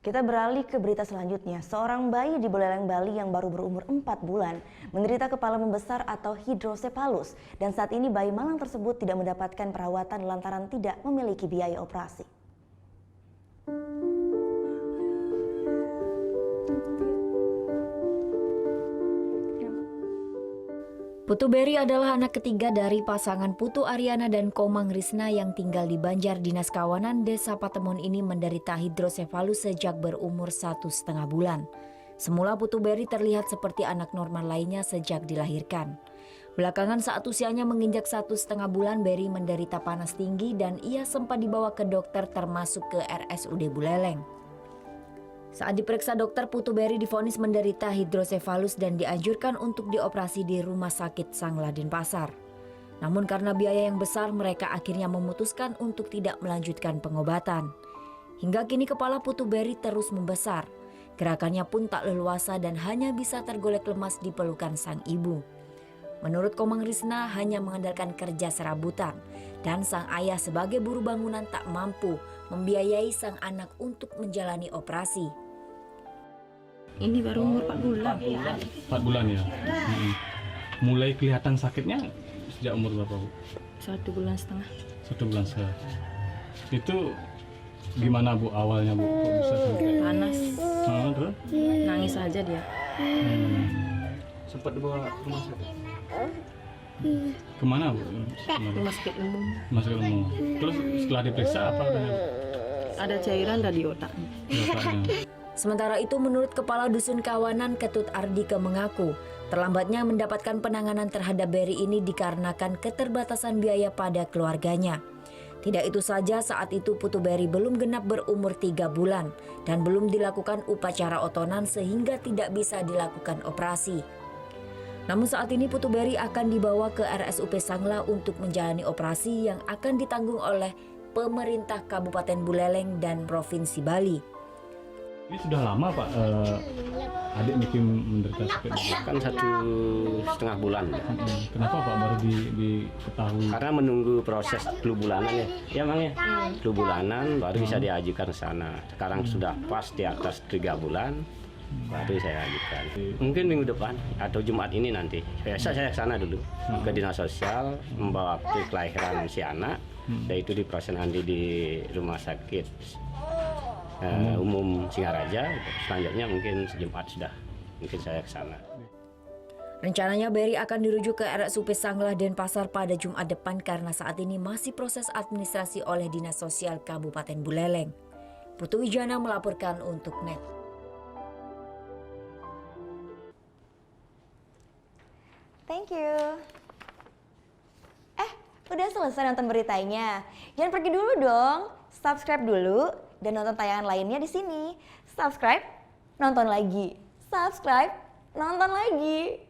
Kita beralih ke berita selanjutnya. Seorang bayi di Buleleng, Bali yang baru berumur 4 bulan menderita kepala membesar atau hidrosefalus. Dan saat ini bayi malang tersebut tidak mendapatkan perawatan lantaran tidak memiliki biaya operasi. Putu Berry adalah anak ketiga dari pasangan Putu Ariana dan Komang Risna yang tinggal di Banjar Dinas Kawanan Desa Patemon ini menderita hidrosefalus sejak berumur 1,5 bulan. Semula Putu Berry terlihat seperti anak normal lainnya sejak dilahirkan. Belakangan saat usianya menginjak 1,5 bulan, Berry menderita panas tinggi dan ia sempat dibawa ke dokter termasuk ke RSUD Buleleng. Saat diperiksa dokter, Putu Berry divonis menderita hidrosefalus dan dianjurkan untuk dioperasi di Rumah Sakit Sangla Denpasar. Namun karena biaya yang besar, mereka akhirnya memutuskan untuk tidak melanjutkan pengobatan. Hingga kini kepala Putu Berry terus membesar. Gerakannya pun tak leluasa dan hanya bisa tergolek lemas di pelukan sang ibu. Menurut Komang Risna hanya mengandalkan kerja serabutan dan sang ayah sebagai buruh bangunan tak mampu membiayai sang anak untuk menjalani operasi. Ini baru umur 4 bulan. 4 bulan ya? Mulai kelihatan sakitnya sejak umur berapa, Bu? 1,5 bulan. 1 bulan setengah. Itu gimana, Bu, awalnya, Bu? Kok bisa sampai Panas, terus? nangis aja dia. Sempat dibawa ke rumah sakit? Kemana, Bu? Rumah sakit umum. Masuk ke rumah. Terus setelah diperiksa apa katanya? Ada cairan dari otaknya. Di otaknya. Sementara itu menurut Kepala Dusun Kawanan Ketut Ardike mengaku terlambatnya mendapatkan penanganan terhadap Berry ini dikarenakan keterbatasan biaya pada keluarganya. Tidak itu saja, saat itu Putu Berry belum genap berumur 3 bulan dan belum dilakukan upacara otonan sehingga tidak bisa dilakukan operasi. Namun saat ini Putu Berry akan dibawa ke RSUP Sangla untuk menjalani operasi yang akan ditanggung oleh pemerintah Kabupaten Buleleng dan Provinsi Bali. Ini sudah lama, Pak, adik Miki menderita sakit? Kan 1,5 bulan. Kenapa, Pak, baru diketahui? Karena menunggu proses flu bulanan ya. Ya, Mang ya. Flu bulanan baru bisa diajukan ke sana. Sekarang sudah pas di atas 3 bulan. Baru saya ajukan. Mungkin minggu depan atau Jumat ini nanti. Saya ke sana dulu ke Dinas Sosial membawa akte kelahiran si anak. Yaitu diproses nanti di Rumah Sakit Umum Singaraja. Selanjutnya mungkin Jumat sudah mungkin saya ke sana. Rencananya Berry akan dirujuk ke RSUP Sangla Denpasar pada Jumat depan karena saat ini masih proses administrasi oleh Dinas Sosial Kabupaten Buleleng. Putu Wijana melaporkan untuk NET. Thank you. Udah selesai nonton beritanya? Jangan pergi dulu dong. Subscribe dulu dan nonton tayangan lainnya di sini. Subscribe, nonton lagi. Subscribe, nonton lagi.